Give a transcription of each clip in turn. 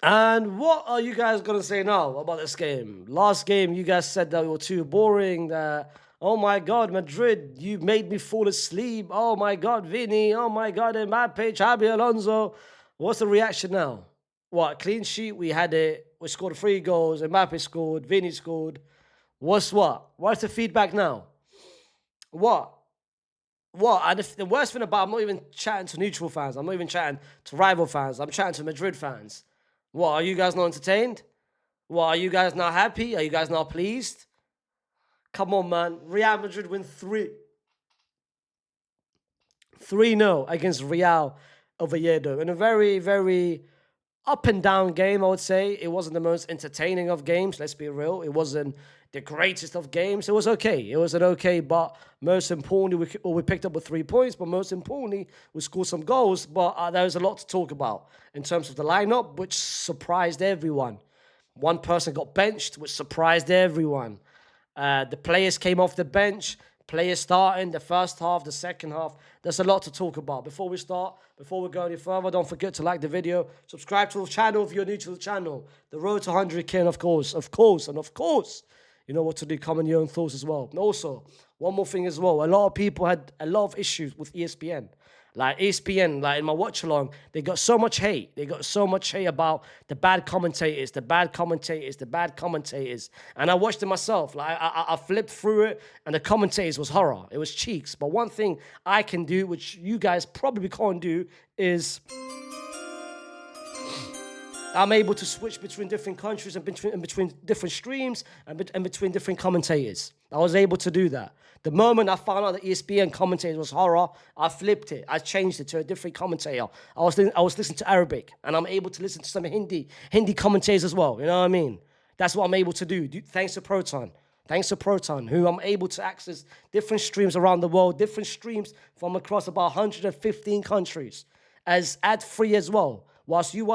And what are you guys gonna say now about this game? Last game, you guys said that we were too boring. That oh my God, Madrid, you made me fall asleep. Oh my God, Vini. Oh my God, Mbappe, Xabi Alonso. What's the reaction now? What clean sheet? We had it. We scored 3 goals. Mbappe scored. Vini scored. What's what? What's the feedback now? What? What? And the worst thing about, I'm not even chatting to neutral fans. I'm not even chatting to rival fans. I'm chatting to Madrid fans. What? Are you guys not entertained? What? Are you guys not happy? Are you guys not pleased? Come on, man. Real Madrid win 3-0 against Real Oviedo in a very, very up and down game, I would say. It wasn't the most entertaining of games, let's be real. It wasn't the greatest of games. It was okay. It was an okay, but most importantly, we picked up with 3 points, but most importantly, we scored some goals. But there was a lot to talk about in terms of the lineup, which surprised everyone. One person got benched, which surprised everyone. The players came off the bench, players starting the first half, the second half. There's a lot to talk about. Before we go any further, don't forget to like the video, subscribe to the channel if you're new to the channel. The road to 100K, and of course, you know what to do. Comment your own thoughts as well. And also, one more thing as well. A lot of people had a lot of issues with ESPN. Like ESPN, like in my watch along, they got so much hate. They got so much hate about the bad commentators, the bad commentators, the bad commentators. And I watched it myself. Like I flipped through it, and the commentators was horror. It was cheeks. But one thing I can do, which you guys probably can't do, is I'm able to switch between different countries and between different streams and between different commentators. I was able to do that. The moment I found out that ESPN commentator was horror, I flipped it. I changed it to a different commentator. I was listening to Arabic, and I'm able to listen to some Hindi commentators as well. You know what I mean? That's what I'm able to do thanks to Proton. Thanks to Proton, who I'm able to access different streams around the world, different streams from across about 115 countries, as ad-free as well. Whilst you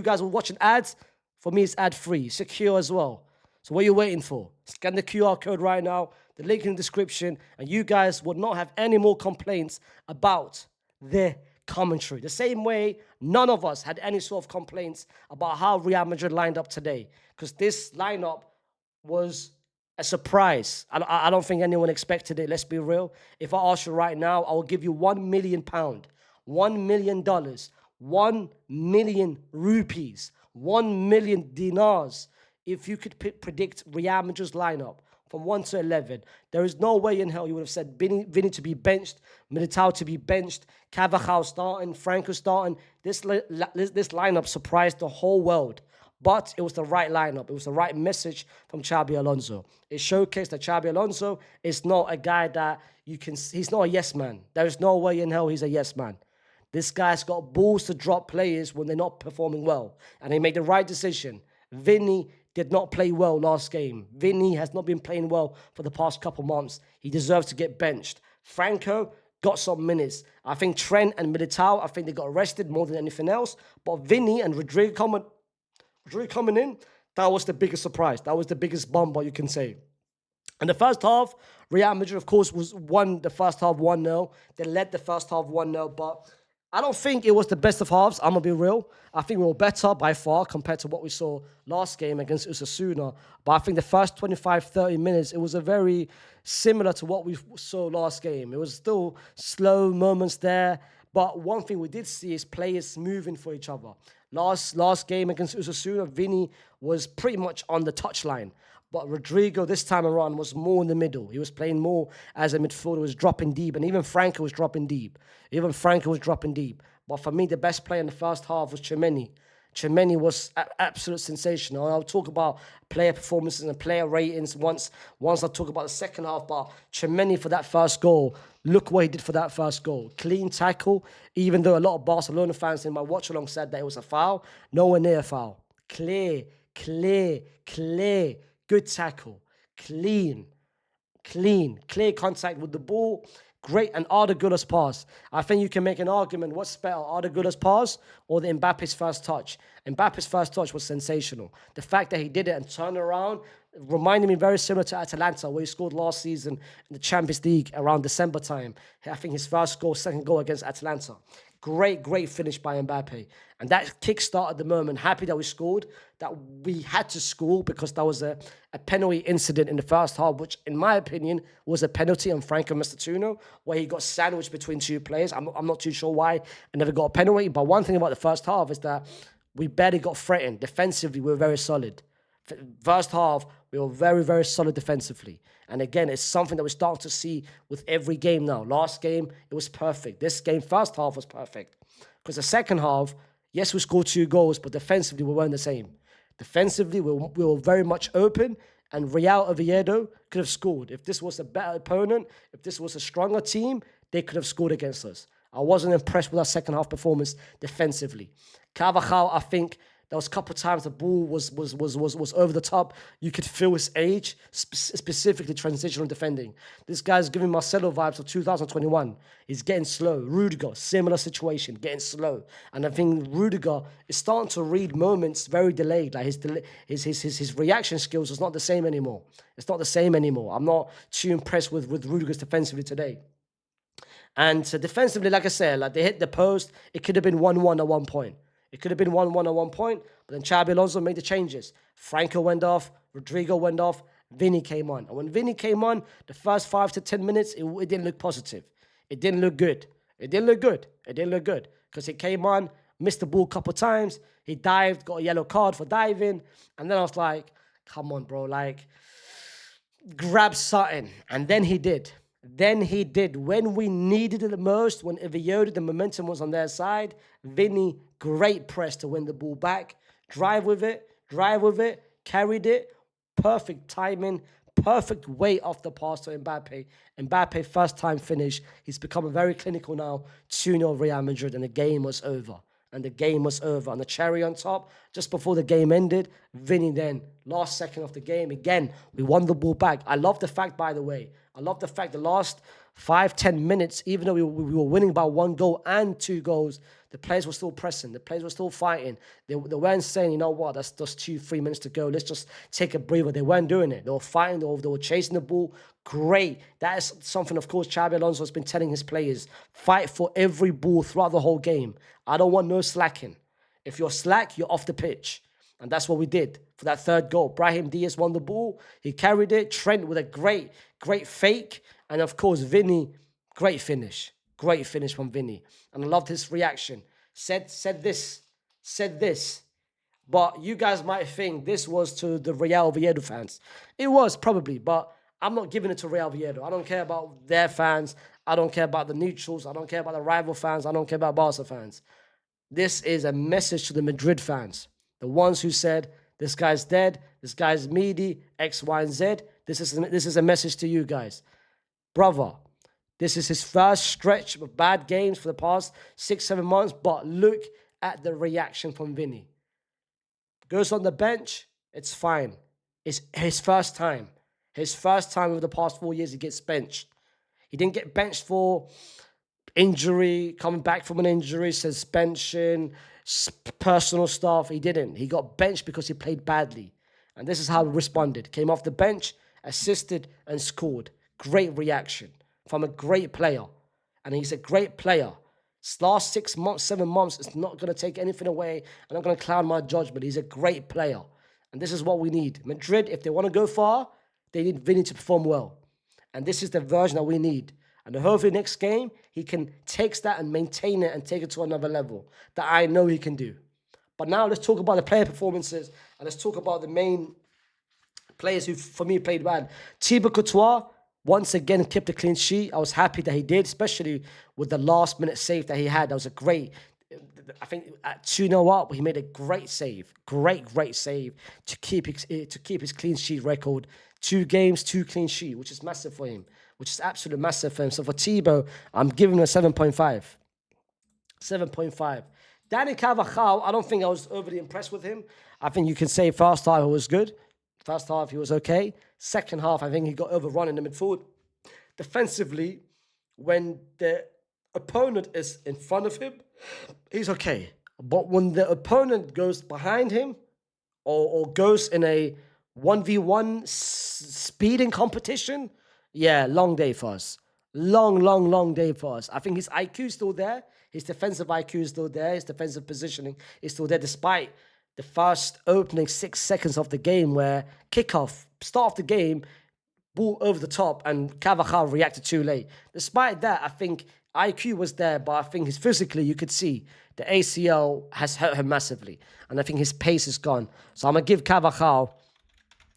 guys were watching ads, for me it's ad-free, secure as well. So what are you waiting for? Scan the QR code right now, the link in the description, and you guys would not have any more complaints about the commentary. The same way none of us had any sort of complaints about how Real Madrid lined up today, because this lineup was a surprise. I don't think anyone expected it, let's be real. If I ask you right now, I will give you £1 million, $1 million, 1 million rupees, 1 million dinars. If you could predict Real Madrid's lineup from 1 to 11, there is no way in hell you would have said Vini to be benched, Militao to be benched, Carvajal starting, Franco starting. This lineup surprised the whole world. But it was the right lineup. It was the right message from Xabi Alonso. It showcased that Xabi Alonso is not a guy that he's not a yes man. There is no way in hell he's a yes man. This guy's got balls to drop players when they're not performing well. And he made the right decision. Vini did not play well last game. Vini has not been playing well for the past couple months. He deserves to get benched. Franco got some minutes. I think Trent and Militao, I think they got arrested more than anything else. But Vini and Rodrigo coming in, that was the biggest surprise. That was the biggest bomb, you can say. In the first half, Real Madrid, of course, won the first half 1-0. They led the first half 1-0, but I don't think it was the best of halves. I'm going to be real. I think we were better by far compared to what we saw last game against Osasuna. But I think the first 25, 30 minutes, it was a very similar to what we saw last game. It was still slow moments there. But one thing we did see is players moving for each other. Last game against Osasuna, Vini was pretty much on the touchline. But Rodrigo, this time around, was more in the middle. He was playing more as a midfielder, was dropping deep. And even Franco was dropping deep. But for me, the best player in the first half was Tchouaméni. Tchouaméni was absolute sensational. And I'll talk about player performances and player ratings once I talk about the second half. But Tchouaméni for that first goal, look what he did for that first goal. Clean tackle, even though a lot of Barcelona fans in my watch-along said that it was a foul. Nowhere near a foul. Clear. Good tackle, clear contact with the ball, great, and Arda Güler's pass. I think you can make an argument, what's better, Arda Güler's pass or the Mbappe's first touch? Mbappe's first touch was sensational. The fact that he did it and turned around reminded me very similar to Atalanta, where he scored last season in the Champions League around December time. I think his first goal, second goal against Atalanta. Great finish by Mbappe. And that kick-started the moment. Happy that we scored, that we had to score because that was a penalty incident in the first half, which, in my opinion, was a penalty on Franco Mastatuno, where he got sandwiched between two players. I'm not too sure why I never got a penalty. But one thing about the first half is that we barely got threatened. Defensively, we were very solid. First half, we were very solid defensively. And again, it's something that we're starting to see with every game now. Last game, it was perfect. This game, first half, was perfect. Because the second half, yes, we scored 2 goals, but defensively, we weren't the same. Defensively, we were very much open, and Real Oviedo could have scored. If this was a better opponent, if this was a stronger team, they could have scored against us. I wasn't impressed with our second half performance defensively. Carvajal, I think, there was a couple of times the ball was over the top. You could feel his age, specifically transitional defending. This guy's giving Marcelo vibes of 2021. He's getting slow. Rudiger, similar situation, getting slow. And I think Rudiger is starting to read moments very delayed. Like his reaction skills is not the same anymore. It's not the same anymore. I'm not too impressed with Rudiger's defensively today. And defensively, like I said, like they hit the post. It could have been 1-1 at one point. It could have been 1-1 at one point, but then Xabi Alonso made the changes. Franco went off, Rodrigo went off, Vinny came on. And when Vinny came on, the first 5 to 10 minutes, it didn't look positive. It didn't look good. It didn't look good. It didn't look good. Because he came on, missed the ball a couple times, he dived, got a yellow card for diving, and then I was like, come on, bro, like, grab something. And then he did. When we needed it the most, when Oviedo, the momentum was on their side, Vinny, great press to win the ball back. Drive with it, carried it. Perfect timing, perfect weight off the pass to Mbappe. Mbappe, first time finish. He's becoming very clinical now. 2-0 Real Madrid, and the game was over. And the cherry on top, just before the game ended, Vinny then, last second of the game, again, we won the ball back. I love the fact, by the way, the last 5-10 minutes, even though we were winning by 1 goal and 2 goals, the players were still pressing. The players were still fighting. They weren't saying, you know what, that's just 2-3 minutes to go. Let's just take a breather. They weren't doing it. They were fighting. They were chasing the ball. Great. That is something, of course, Xabi Alonso has been telling his players. Fight for every ball throughout the whole game. I don't want no slacking. If you're slack, you're off the pitch. And that's what we did for that third goal. Brahim Diaz won the ball. He carried it. Trent with a great fake. And, of course, Vinny, great finish. Great finish from Vinny. And I loved his reaction. Said this. But you guys might think this was to the Real Oviedo fans. It was probably, but I'm not giving it to Real Oviedo. I don't care about their fans. I don't care about the neutrals. I don't care about the rival fans. I don't care about Barca fans. This is a message to the Madrid fans. The ones who said, this guy's dead, this guy's meaty, X, Y, and Z. This is a message to you guys. Brother, this is his first stretch of bad games for the past 6-7 months, but look at the reaction from Vinny. Goes on the bench, it's fine. It's his first time. His first time over the past 4 years he gets benched. He didn't get benched for injury, coming back from an injury, suspension, personal stuff. He didn't. He got benched because he played badly. And this is how he responded. Came off the bench, assisted, and scored. Great reaction from a great player. And he's a great player. This last 6 months, 7 months, it's not going to take anything away. I'm not going to cloud my judgment. He's a great player. And this is what we need. Madrid, if they want to go far, they need Vinny to perform well. And this is the version that we need. And hopefully next game, he can take that and maintain it and take it to another level that I know he can do. But now let's talk about the player performances and let's talk about the main players who, for me, played bad. Thibaut Courtois, once again, kept a clean sheet. I was happy that he did, especially with the last-minute save that he had. That was a great, I think, at 2-0 up, he made a great save. Great save to keep his clean sheet record. 2 games, 2 clean sheet, which is massive for him. Which is absolutely massive for him. So for Thibaut, I'm giving him a 7.5. 7.5. Danny Carvajal, I don't think I was overly impressed with him. I think you can say first half he was good. First half he was okay. Second half, I think he got overrun in the midfield. Defensively, when the opponent is in front of him, he's okay. But when the opponent goes behind him or goes in a 1v1 speeding competition, yeah, long day for us. Long day for us. I think his IQ is still there. His defensive IQ is still there. His defensive positioning is still there, despite the first opening 6 seconds of the game where kickoff, start of the game, ball over the top, and Carvajal reacted too late. Despite that, I think IQ was there, but I think his physically, you could see the ACL has hurt him massively. And I think his pace is gone. So I'm going to give Carvajal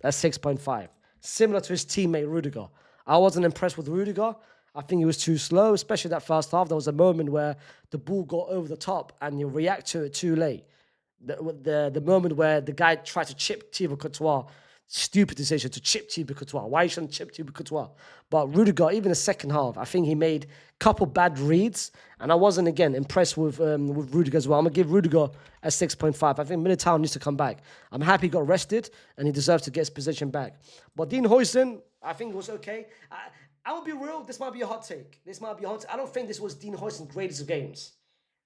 a 6.5. Similar to his teammate Rudiger. I wasn't impressed with Rudiger. I think he was too slow, especially that first half. There was a moment where the ball got over the top and you react to it too late. The moment where the guy tried to chip Thibaut Courtois, stupid decision to chip Thibaut Courtois. Why shouldn't chip Thibaut Courtois? But Rudiger, even the second half, I think he made a couple bad reads, and I wasn't, again, impressed with Rudiger as well. I'm going to give Rudiger a 6.5. I think Militao needs to come back. I'm happy he got rested, and he deserves to get his position back. But Dean Huijsen, I think it was okay. I will be real, this might be a hot take. I don't think this was Dean Huijsen's greatest of games.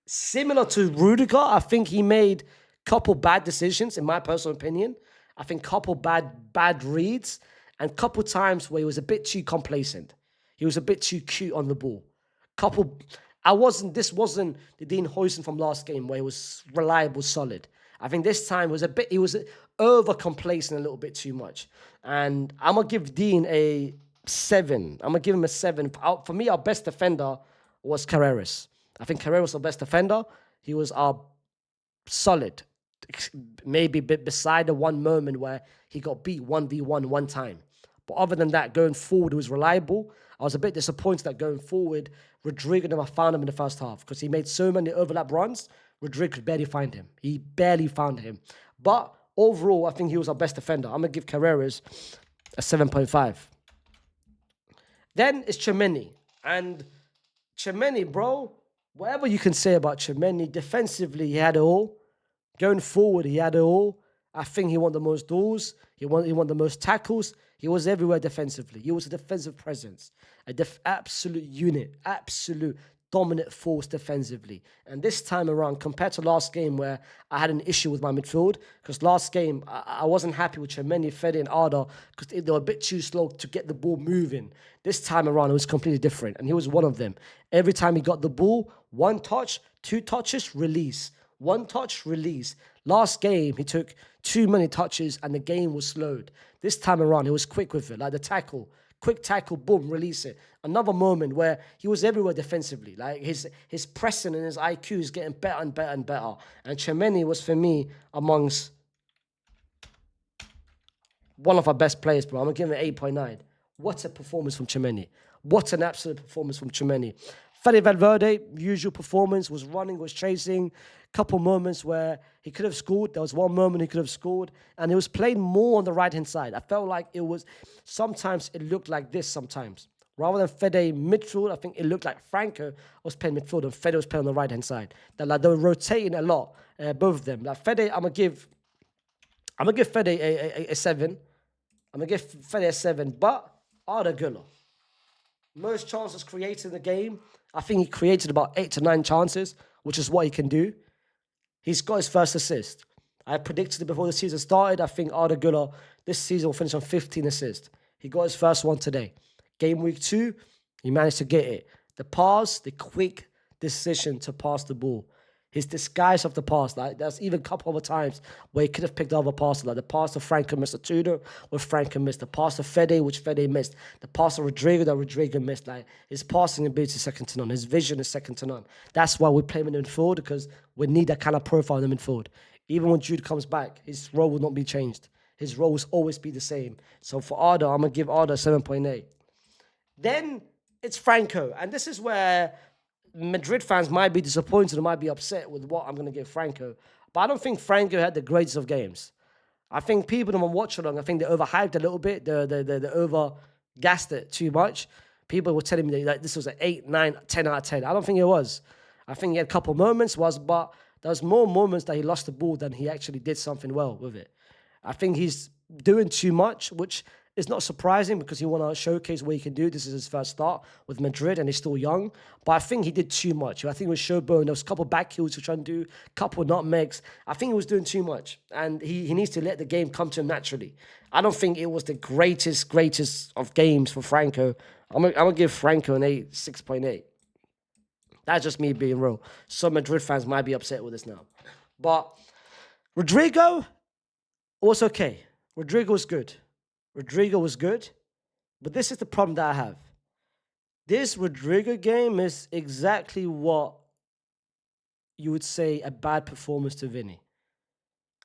Similar to Rudiger, I think he made a couple bad decisions, in my personal opinion. I think couple bad reads and couple times where he was a bit too complacent. He was a bit too cute on the ball. This wasn't the Dean Huijsen from last game where he was reliable, solid. I think this time he was over complacent a little bit too much. And I'm going to give Dean a 7. I'm going to give him a 7. For me, our best defender was Carreras. I think Carreras was our best defender. He was our solid. Maybe a bit beside the one moment where he got beat 1v1 one time. But other than that, going forward, he was reliable. I was a bit disappointed that going forward, Rodrigo never found him in the first half because he made so many overlap runs, Rodrigo could barely find him. He barely found him. But overall, I think he was our best defender. I'm going to give Carreras a 7.5. Then it's Tchouaméni. And Tchouaméni, bro, whatever you can say about Tchouaméni, defensively, he had it all. Going forward, he had it all. I think he won the most duels. He won the most tackles. He was everywhere defensively. He was a defensive presence, absolute unit, absolute dominant force defensively. And this time around, compared to last game where I had an issue with my midfield, because last game I wasn't happy with Tchouaméni, Fede, and Arda because they were a bit too slow to get the ball moving. This time around, it was completely different, and he was one of them. Every time he got the ball, 1 touch, 2 touches, release. 1 touch, release. Last game, he took too many touches and the game was slowed. This time around, he was quick with it. Like the tackle, quick tackle, boom, release it. Another moment where he was everywhere defensively. Like his pressing and his IQ is getting better and better and better. And Tchouaméni was, for me, amongst one of our best players, bro. I'm going to give him an 8.9. What a performance from Tchouaméni. What an absolute performance from Tchouaméni. Fede Valverde, usual performance, was running, was chasing. Couple moments where he could have scored. There was one moment he could have scored. And he was playing more on the right-hand side. I felt like sometimes it looked like this sometimes. Rather than Fede midfield, I think it looked like Franco was playing midfield and Fede was playing on the right-hand side. That they were rotating a lot, both of them. Like Fede, I'm gonna give Fede a 7. I'm gonna give Fede a 7, but Arda Güler. Most chances created in the game. I think he created about 8 to 9 chances, which is what he can do. He's got his first assist. I predicted it before the season started. I think Arda Güler this season will finish on 15 assists. He got his first one today. Game week 2, he managed to get it. The pass, the quick decision to pass the ball. His disguise of the pass. Like there's even a couple of times where he could have picked over passes. Like the pass to Franco missed a Tudor, where Franco missed. The pass to Fede, which Fede missed. The pass to Rodrigo, that Rodrigo missed. Like his passing ability is second to none. His vision is second to none. That's why we play him in midfield, because we need that kind of profile in the midfield. Even when Jude comes back, his role will not be changed. His role will always be the same. So for Arda, I'm going to give Arda 7.8. Then it's Franco. And this is where Madrid fans might be disappointed or might be upset with what I'm going to give Franco. But I don't think Franco had the greatest of games. I think people that watch along, I think they overhyped a little bit. They over-gassed it too much. People were telling me that this was an 8, 9, 10 out of 10. I don't think it was. I think he had a couple moments, but there was more moments that he lost the ball than he actually did something well with it. I think he's doing too much, which is not surprising because he want to showcase what he can do. This is his first start with Madrid and he's still young. But I think he did too much. I think it was showboating. There was a couple of back heels he was trying to do, a couple of nutmegs. I think he was doing too much. And he needs to let the game come to him naturally. I don't think it was the greatest of games for Franco. I'm going to give Franco an 6.8. That's just me being real. Some Madrid fans might be upset with this now. But Rodrigo was okay. Rodrigo was good. Rodrigo was good. But this is the problem that I have. This Rodrigo game is exactly what you would say a bad performance to Vinny.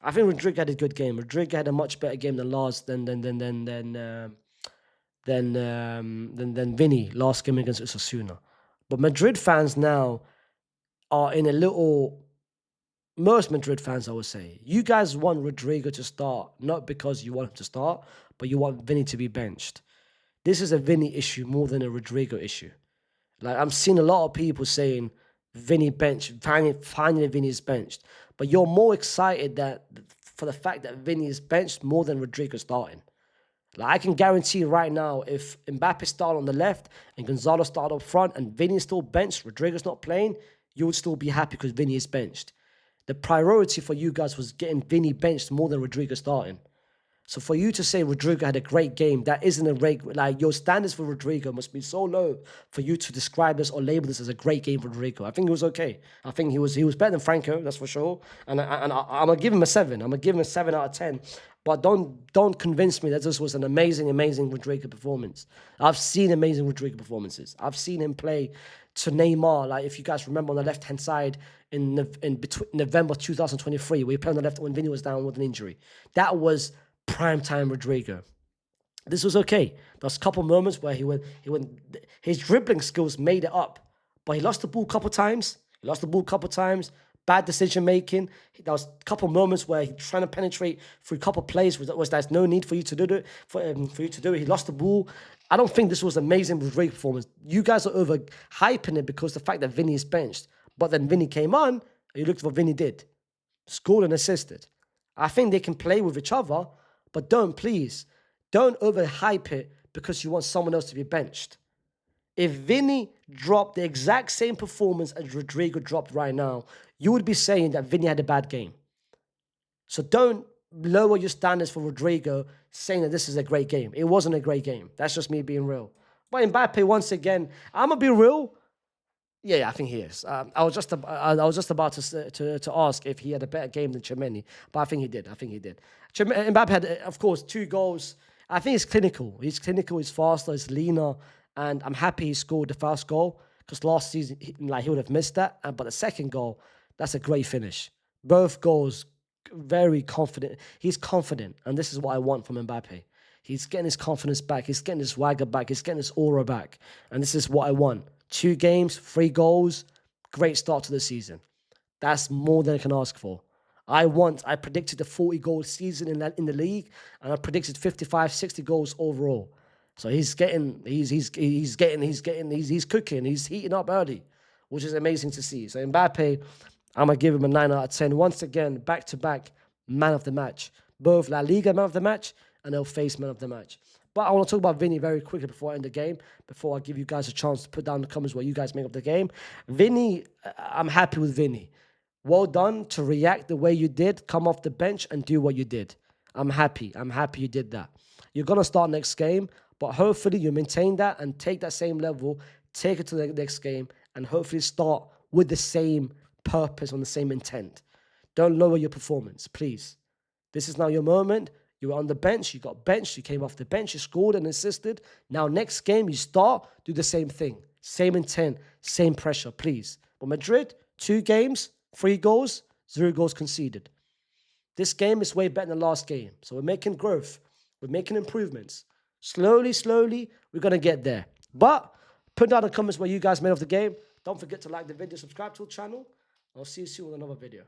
I think Rodrigo had a good game. Rodrigo had a much better game than Vinny last game against Osasuna. But Madrid fans now are in a little. Most Madrid fans, I would say, you guys want Rodrigo to start, not because you want him to start, but you want Vinny to be benched. This is a Vinny issue more than a Rodrigo issue. Like, I'm seeing a lot of people saying Vinny bench, finally Vinny is benched. But you're more excited for the fact that Vinny is benched more than Rodrigo starting. Like, I can guarantee right now, if Mbappe started on the left and Gonzalo started up front and Vinny is still benched, Rodrigo's not playing, you would still be happy because Vinny is benched. The priority for you guys was getting Vinny benched more than Rodrigo starting. So for you to say Rodrigo had a great game, that isn't a great, like, your standards for Rodrigo must be so low for you to describe this or label this as a great game for Rodrigo. I think it was okay. I think he was better than Franco, that's for sure. And I'm gonna give him a 7. I'm gonna give him a 7 out of 10. But don't convince me that this was an amazing Rodrigo performance. I've seen amazing Rodrigo performances. I've seen him play to Neymar. Like, if you guys remember, on the left-hand side in between November 2023, where he played on the left when Vinny was down with an injury. That was primetime Rodrigo. This was okay. There was a couple moments where his dribbling skills made it up, but he lost the ball a couple times. Bad decision making. There was a couple moments where he trying to penetrate through a couple plays. There's no need for you to do it. For you to do it, he lost the ball. I don't think this was amazing Rodrigo performance. You guys are overhyping it because the fact that Vinny is benched, but then Vinny came on. And you looked at what Vinny did, scored and assisted. I think they can play with each other, but don't overhype it because you want someone else to be benched. If Vinny dropped the exact same performance as Rodrigo dropped right now, you would be saying that Vinny had a bad game. So don't lower your standards for Rodrigo saying that this is a great game. It wasn't a great game. That's just me being real. But Mbappe, once again, I'm going to be real. Yeah, I think he is. I was just about to ask if he had a better game than Tchouaméni, but I think he did. Mbappe had, of course, 2 goals. I think he's clinical. He's faster, he's leaner, and I'm happy he scored the first goal because last season he would have missed that. But the second goal, that's a great finish. Both goals, very confident. He's confident, and this is what I want from Mbappe. He's getting his confidence back. He's getting his swagger back. He's getting his aura back, and this is what I want. 2 games, 3 goals, great start to the season. That's more than I can ask for. I predicted a 40-goal season in the league, and I predicted 55, 60 goals overall. So he's cooking, he's heating up early, which is amazing to see. So Mbappe, I'm gonna give him a 9 out of 10. Once again, back-to-back man of the match, both La Liga man of the match and El Face man of the match. But I want to talk about Vinny very quickly before I end the game, before I give you guys a chance to put down in the comments what you guys make of the game. Vinny, I'm happy with Vinny. Well done to react the way you did, come off the bench and do what you did. I'm happy you did that. You're going to start next game, but hopefully you maintain that and take that same level, take it to the next game, and hopefully start with the same purpose, on the same intent. Don't lower your performance, please. This is now your moment. You were on the bench, you got benched, you came off the bench, you scored and assisted. Now next game, you start, do the same thing. Same intent, same pressure, please. But Madrid, 2 games, 3 goals, 0 goals conceded. This game is way better than the last game. So we're making growth. We're making improvements. Slowly, we're going to get there. But put down in the comments what you guys made of the game. Don't forget to like the video, subscribe to the channel. I'll see you soon with another video.